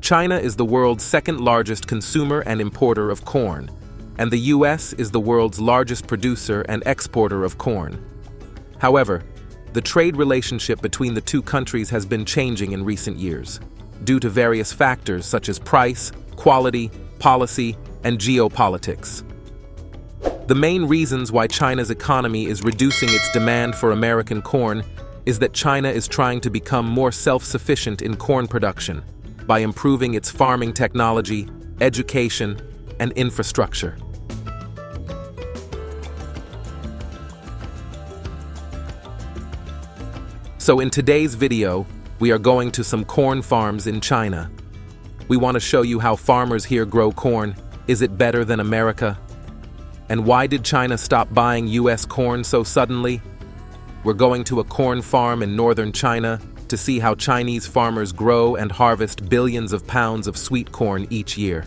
China is the world's second largest consumer and importer of corn, and the US is the world's largest producer and exporter of corn. However, the trade relationship between the two countries has been changing in recent years, due to various factors such as price, quality, policy, and geopolitics. The main reasons why China's economy is reducing its demand for American corn is that China is trying to become more self-sufficient in corn production by improving its farming technology, education, and infrastructure. So in today's video, we are going to some corn farms in China. We want to show you how farmers here grow corn. Is it better than America? And why did China stop buying US corn so suddenly? We're going to a corn farm in northern China to see how Chinese farmers grow and harvest billions of pounds of sweet corn each year.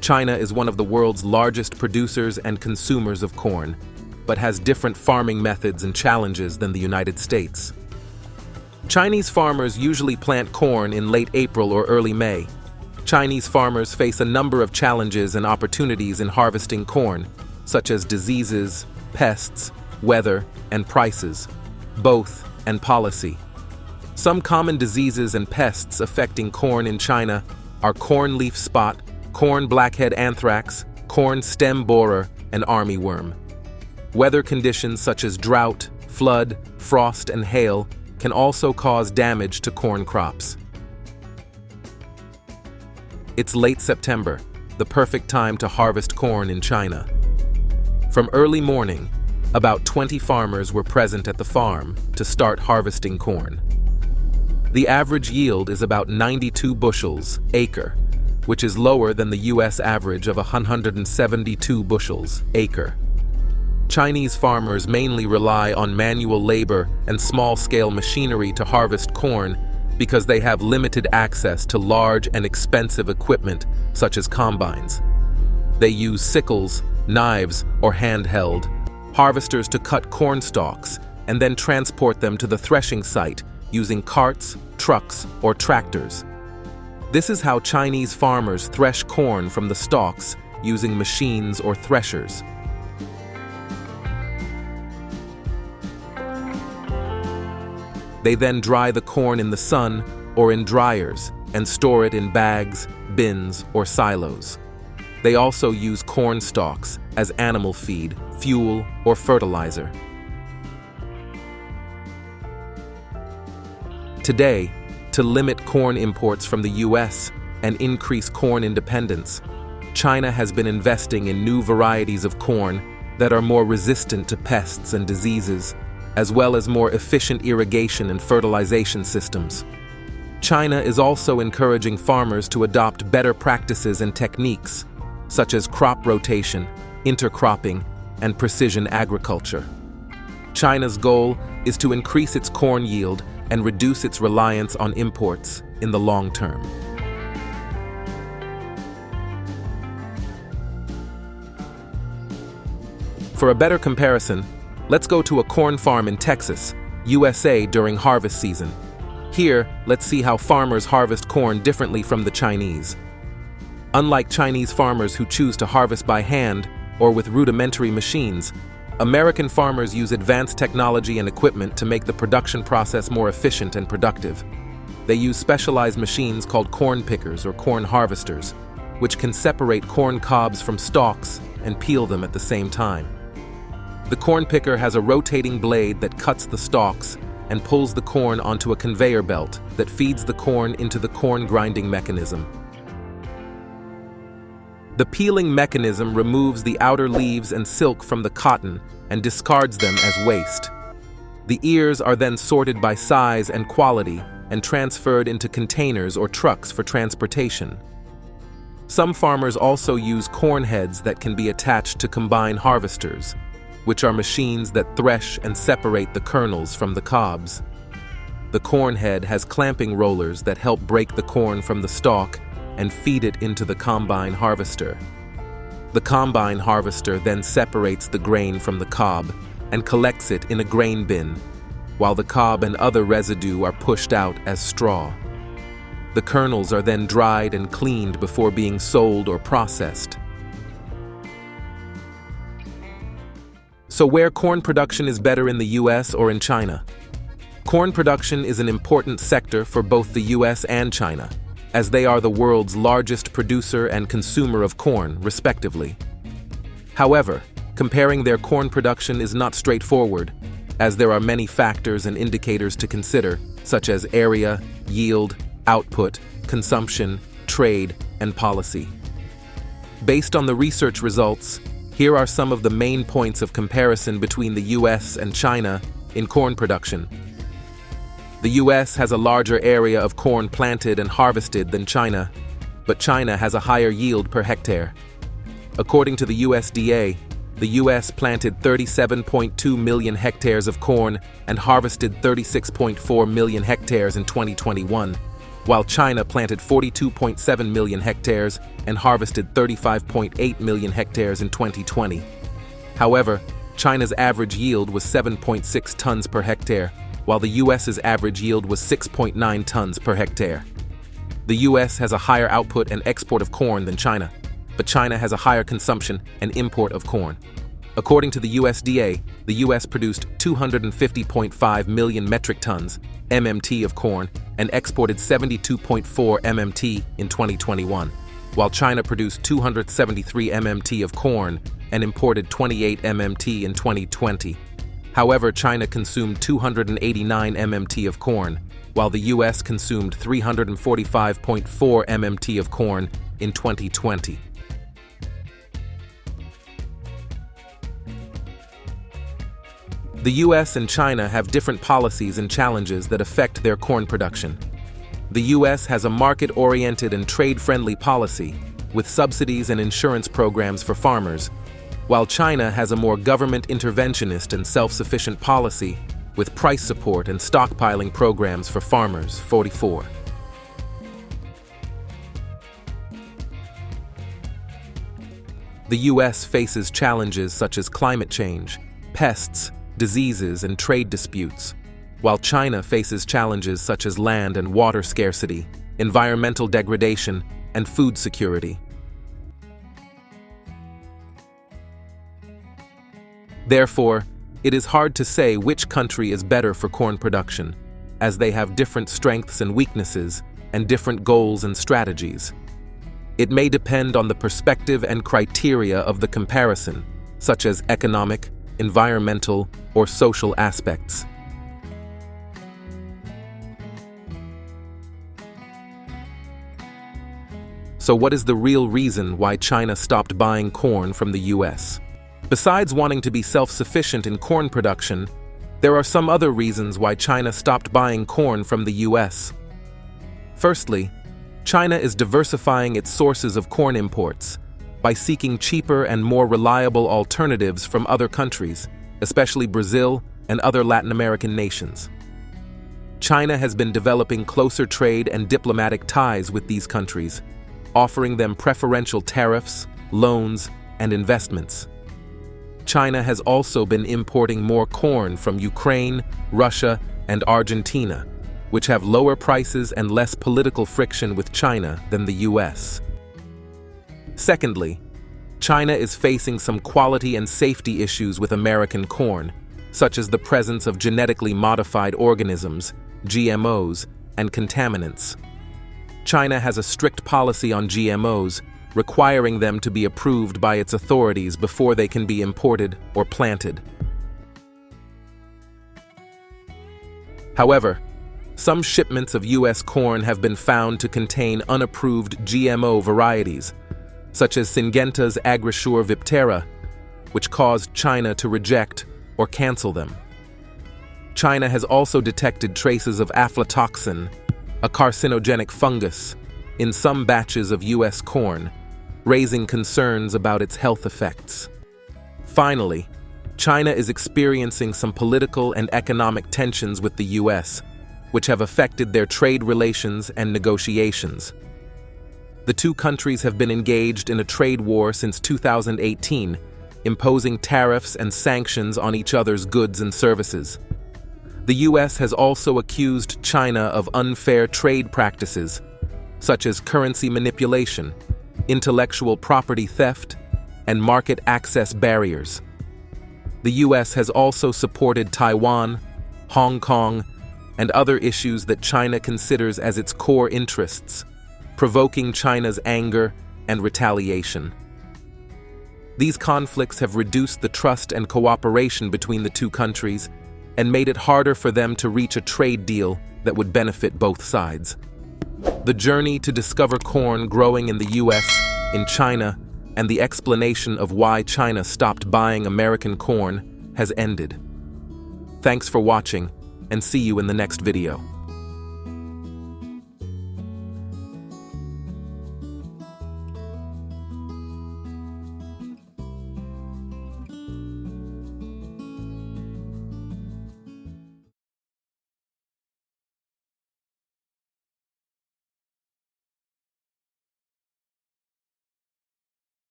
China is one of the world's largest producers and consumers of corn, but has different farming methods and challenges than the United States. Chinese farmers usually plant corn in late April or early May. Chinese farmers face a number of challenges and opportunities in harvesting corn, such as diseases, pests, weather, and prices, both, and policy. Some common diseases and pests affecting corn in China are corn leaf spot, corn blackhead anthrax, corn stem borer, and armyworm. Weather conditions such as drought, flood, frost, and hail can also cause damage to corn crops. It's late September, the perfect time to harvest corn in China. From early morning, about 20 farmers were present at the farm to start harvesting corn. The average yield is about 92 bushels acre, which is lower than the US average of 172 bushels acre. Chinese farmers mainly rely on manual labor and small-scale machinery to harvest corn because they have limited access to large and expensive equipment such as combines. They use sickles, knives, or handheld harvesters to cut corn stalks and then transport them to the threshing site using carts, trucks, or tractors. This is how Chinese farmers thresh corn from the stalks using machines or threshers. They then dry the corn in the sun or in dryers and store it in bags, bins, or silos. They also use corn stalks as animal feed, fuel, or fertilizer. Today, to limit corn imports from the US and increase corn independence, China has been investing in new varieties of corn that are more resistant to pests and diseases, as well as more efficient irrigation and fertilization systems. China is also encouraging farmers to adopt better practices and techniques, such as crop rotation, intercropping, and precision agriculture. China's goal is to increase its corn yield and reduce its reliance on imports in the long term. For a better comparison, let's go to a corn farm in Texas, USA during harvest season. Here, let's see how farmers harvest corn differently from the Chinese. Unlike Chinese farmers who choose to harvest by hand or with rudimentary machines, American farmers use advanced technology and equipment to make the production process more efficient and productive. They use specialized machines called corn pickers or corn harvesters, which can separate corn cobs from stalks and peel them at the same time. The corn picker has a rotating blade that cuts the stalks and pulls the corn onto a conveyor belt that feeds the corn into the corn grinding mechanism. The peeling mechanism removes the outer leaves and silk from the cotton and discards them as waste. The ears are then sorted by size and quality and transferred into containers or trucks for transportation. Some farmers also use corn heads that can be attached to combine harvesters, which are machines that thresh and separate the kernels from the cobs. The corn head has clamping rollers that help break the corn from the stalk and feed it into the combine harvester. The combine harvester then separates the grain from the cob and collects it in a grain bin. while the cob and other residue are pushed out as straw. The kernels are then dried and cleaned before being sold or processed. So where corn production is better, in the US or in China? Corn production is an important sector for both the US and China, as they are the world's largest producer and consumer of corn, respectively. However, comparing their corn production is not straightforward, as there are many factors and indicators to consider, such as area, yield, output, consumption, trade, and policy. Based on the research results, here are some of the main points of comparison between the US and China in corn production. The US has a larger area of corn planted and harvested than China, but China has a higher yield per hectare. According to the USDA, the US planted 37.2 million hectares of corn and harvested 36.4 million hectares in 2021, while China planted 42.7 million hectares and harvested 35.8 million hectares in 2020. However, China's average yield was 7.6 tons per hectare, while the US's average yield was 6.9 tons per hectare. The US has a higher output and export of corn than China, but China has a higher consumption and import of corn. According to the USDA, the US produced 250.5 million metric tons, MMT, of corn and exported 72.4 MMT in 2021, while China produced 273 MMT of corn and imported 28 MMT in 2020. However, China consumed 289 MMT of corn, while the US consumed 345.4 MMT of corn in 2020. The US and China have different policies and challenges that affect their corn production. The US has a market-oriented and trade-friendly policy, with subsidies and insurance programs for farmers, while China has a more government interventionist and self-sufficient policy, with price support and stockpiling programs for farmers. 44. The US faces challenges such as climate change, pests, diseases, and trade disputes, while China faces challenges such as land and water scarcity, environmental degradation, and food security. Therefore, it is hard to say which country is better for corn production, as they have different strengths and weaknesses and different goals and strategies. It may depend on the perspective and criteria of the comparison, such as economic, environmental, or social aspects. So what is the real reason why China stopped buying corn from the US? Besides wanting to be self-sufficient in corn production, there are some other reasons why China stopped buying corn from the US. Firstly, China is diversifying its sources of corn imports by seeking cheaper and more reliable alternatives from other countries, especially Brazil and other Latin American nations. China has been developing closer trade and diplomatic ties with these countries, offering them preferential tariffs, loans, and investments. China has also been importing more corn from Ukraine, Russia, and Argentina, which have lower prices and less political friction with China than the US. Secondly, China is facing some quality and safety issues with American corn, such as the presence of genetically modified organisms, GMOs, and contaminants. China has a strict policy on GMOs, requiring them to be approved by its authorities before they can be imported or planted. However, some shipments of US corn have been found to contain unapproved GMO varieties, such as Syngenta's Agrasure Viptera, which caused China to reject or cancel them. China has also detected traces of aflatoxin, a carcinogenic fungus, in some batches of US corn, raising concerns about its health effects. Finally, China is experiencing some political and economic tensions with the US, which have affected their trade relations and negotiations. The two countries have been engaged in a trade war since 2018, imposing tariffs and sanctions on each other's goods and services. The US has also accused China of unfair trade practices, such as currency manipulation, intellectual property theft, and market access barriers. The US has also supported Taiwan, Hong Kong, and other issues that China considers as its core interests, provoking China's anger and retaliation. These conflicts have reduced the trust and cooperation between the two countries and made it harder for them to reach a trade deal that would benefit both sides. The journey to discover corn growing in the US, in China, and the explanation of why China stopped buying American corn has ended. Thanks for watching, and see you in the next video.